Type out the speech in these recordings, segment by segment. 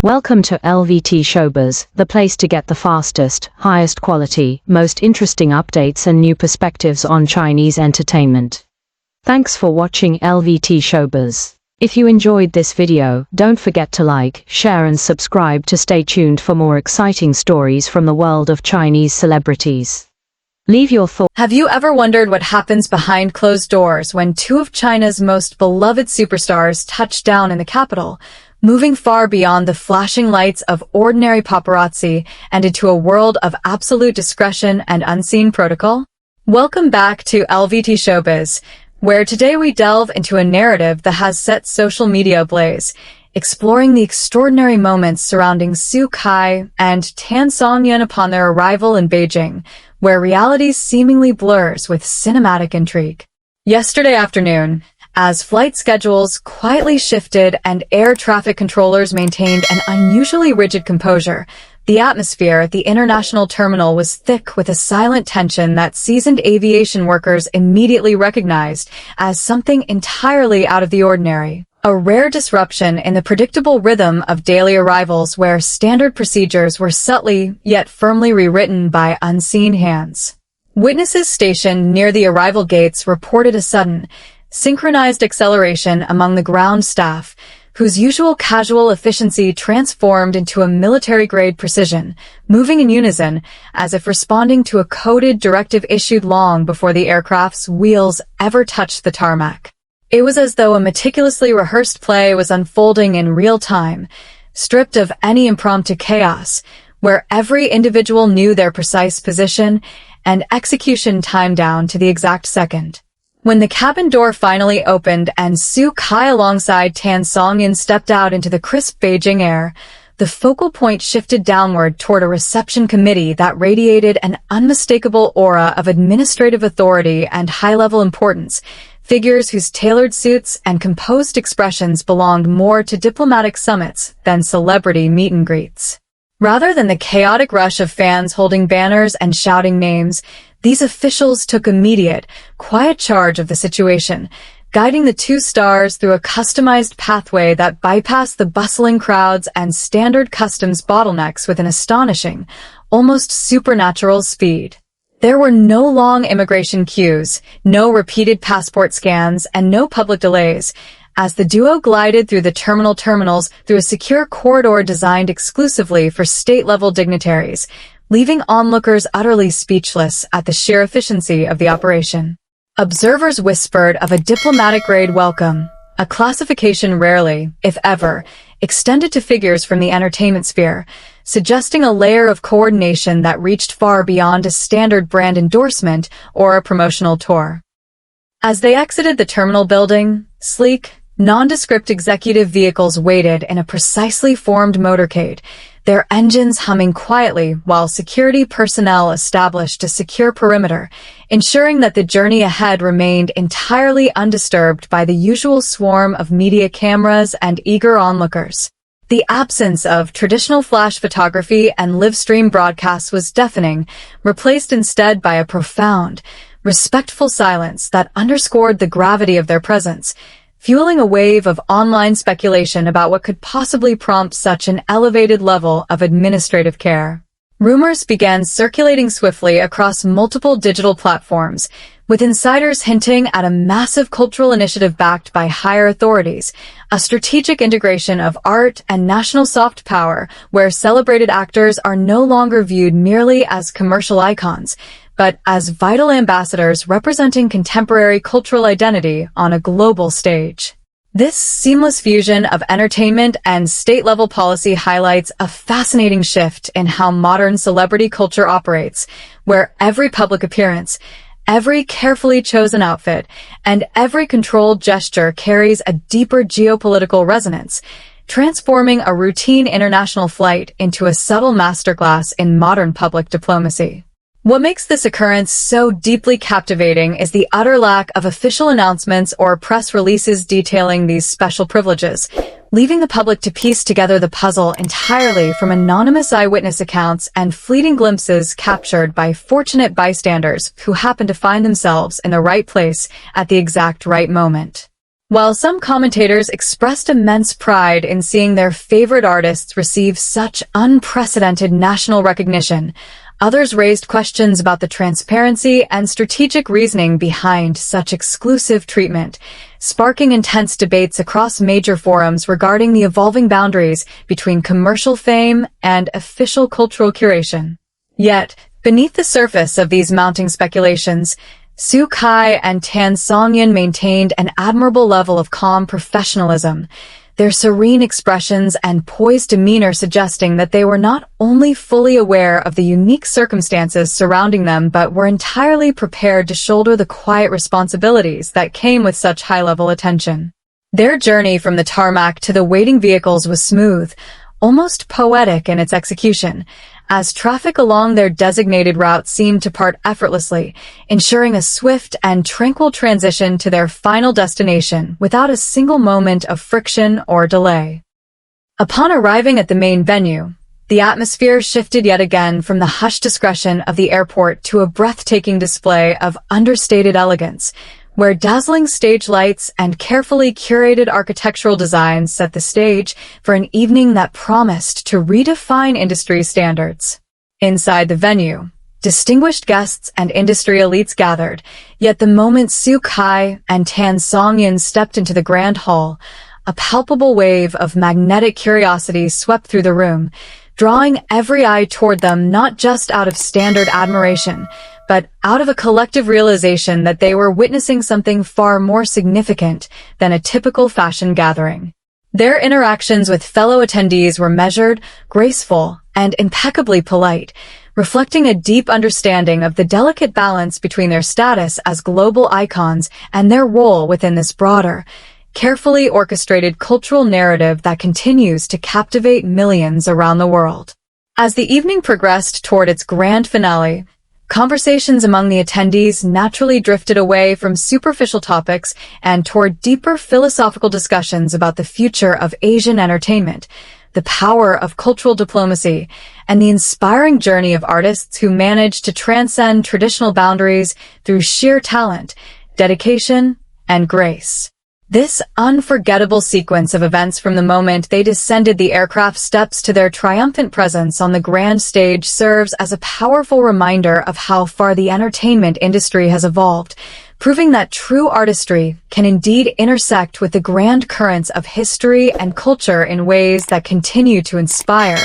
Welcome to LVT-SHOWBIZ, the place to get the fastest, highest quality, most interesting updates and new perspectives on Chinese entertainment. Thanks for watching LVT-SHOWBIZ. If you enjoyed this video, don't forget to like, share and subscribe to stay tuned for more exciting stories from the world of Chinese celebrities. Leave your thoughts. Have you ever wondered what happens behind closed doors when two of China's most beloved superstars touch down in the capital, moving far beyond the flashing lights of ordinary paparazzi and into a world of absolute discretion and unseen protocol? Welcome back to LVT Showbiz, where today we delve into a narrative that has set social media ablaze, exploring the extraordinary moments surrounding Su Kai and Tan Songyun upon their arrival in Beijing, where reality seemingly blurs with cinematic intrigue. Yesterday afternoon, as flight schedules quietly shifted and air traffic controllers maintained an unusually rigid composure, the atmosphere at the international terminal was thick with a silent tension that seasoned aviation workers immediately recognized as something entirely out of the ordinary. A rare disruption in the predictable rhythm of daily arrivals where standard procedures were subtly yet firmly rewritten by unseen hands. Witnesses stationed near the arrival gates reported a sudden, synchronized acceleration among the ground staff, whose usual casual efficiency transformed into a military-grade precision, moving in unison, as if responding to a coded directive issued long before the aircraft's wheels ever touched the tarmac. It was as though a meticulously rehearsed play was unfolding in real time, stripped of any impromptu chaos, where every individual knew their precise position and execution timed down to the exact second. When the cabin door finally opened and Su Kai alongside Tan Songyun stepped out into the crisp Beijing air, the focal point shifted downward toward a reception committee that radiated an unmistakable aura of administrative authority and high-level importance, figures whose tailored suits and composed expressions belonged more to diplomatic summits than celebrity meet-and-greets. Rather than the chaotic rush of fans holding banners and shouting names, these officials took immediate, quiet charge of the situation, guiding the two stars through a customized pathway that bypassed the bustling crowds and standard customs bottlenecks with an astonishing, almost supernatural speed. There were no long immigration queues, no repeated passport scans, and no public delays, as the duo glided through the terminals through a secure corridor designed exclusively for state-level dignitaries, leaving onlookers utterly speechless at the sheer efficiency of the operation. Observers whispered of a diplomatic-grade welcome, a classification rarely, if ever, extended to figures from the entertainment sphere, suggesting a layer of coordination that reached far beyond a standard brand endorsement or a promotional tour. As they exited the terminal building, sleek, nondescript executive vehicles waited in a precisely formed motorcade, their engines humming quietly while security personnel established a secure perimeter, ensuring that the journey ahead remained entirely undisturbed by the usual swarm of media cameras and eager onlookers. The absence of traditional flash photography and live-stream broadcasts was deafening, replaced instead by a profound, respectful silence that underscored the gravity of their presence, fueling a wave of online speculation about what could possibly prompt such an elevated level of administrative care. Rumors began circulating swiftly across multiple digital platforms, with insiders hinting at a massive cultural initiative backed by higher authorities, a strategic integration of art and national soft power where celebrated actors are no longer viewed merely as commercial icons, but as vital ambassadors representing contemporary cultural identity on a global stage. This seamless fusion of entertainment and state-level policy highlights a fascinating shift in how modern celebrity culture operates, where every public appearance, every carefully chosen outfit, and every controlled gesture carries a deeper geopolitical resonance, transforming a routine international flight into a subtle masterclass in modern public diplomacy. What makes this occurrence so deeply captivating is the utter lack of official announcements or press releases detailing these special privileges, leaving the public to piece together the puzzle entirely from anonymous eyewitness accounts and fleeting glimpses captured by fortunate bystanders who happen to find themselves in the right place at the exact right moment. While some commentators expressed immense pride in seeing their favorite artists receive such unprecedented national recognition, others raised questions about the transparency and strategic reasoning behind such exclusive treatment, sparking intense debates across major forums regarding the evolving boundaries between commercial fame and official cultural curation. Yet, beneath the surface of these mounting speculations, Su Kai and Tan Songyun maintained an admirable level of calm professionalism, their serene expressions and poised demeanor suggesting that they were not only fully aware of the unique circumstances surrounding them but were entirely prepared to shoulder the quiet responsibilities that came with such high-level attention. Their journey from the tarmac to the waiting vehicles was smooth, almost poetic in its execution, as traffic along their designated route seemed to part effortlessly, ensuring a swift and tranquil transition to their final destination without a single moment of friction or delay. Upon arriving at the main venue, the atmosphere shifted yet again from the hushed discretion of the airport to a breathtaking display of understated elegance, where dazzling stage lights and carefully curated architectural designs set the stage for an evening that promised to redefine industry standards. Inside the venue, distinguished guests and industry elites gathered, yet the moment Su Kai and Tan Songyun stepped into the grand hall, a palpable wave of magnetic curiosity swept through the room, drawing every eye toward them not just out of standard admiration, but out of a collective realization that they were witnessing something far more significant than a typical fashion gathering. Their interactions with fellow attendees were measured, graceful, and impeccably polite, reflecting a deep understanding of the delicate balance between their status as global icons and their role within this broader, carefully orchestrated cultural narrative that continues to captivate millions around the world. As the evening progressed toward its grand finale, conversations among the attendees naturally drifted away from superficial topics and toward deeper philosophical discussions about the future of Asian entertainment, the power of cultural diplomacy, and the inspiring journey of artists who managed to transcend traditional boundaries through sheer talent, dedication, and grace. This unforgettable sequence of events from the moment they descended the aircraft steps to their triumphant presence on the grand stage serves as a powerful reminder of how far the entertainment industry has evolved, proving that true artistry can indeed intersect with the grand currents of history and culture in ways that continue to inspire,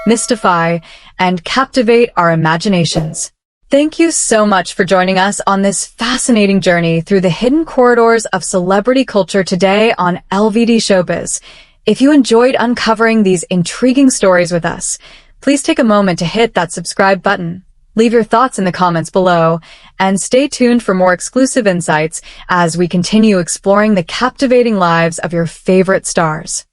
mystify, and captivate our imaginations. Thank you so much for joining us on this fascinating journey through the hidden corridors of celebrity culture today on LVT-SHOWBIZ. If you enjoyed uncovering these intriguing stories with us, please take a moment to hit that subscribe button, leave your thoughts in the comments below, and stay tuned for more exclusive insights as we continue exploring the captivating lives of your favorite stars.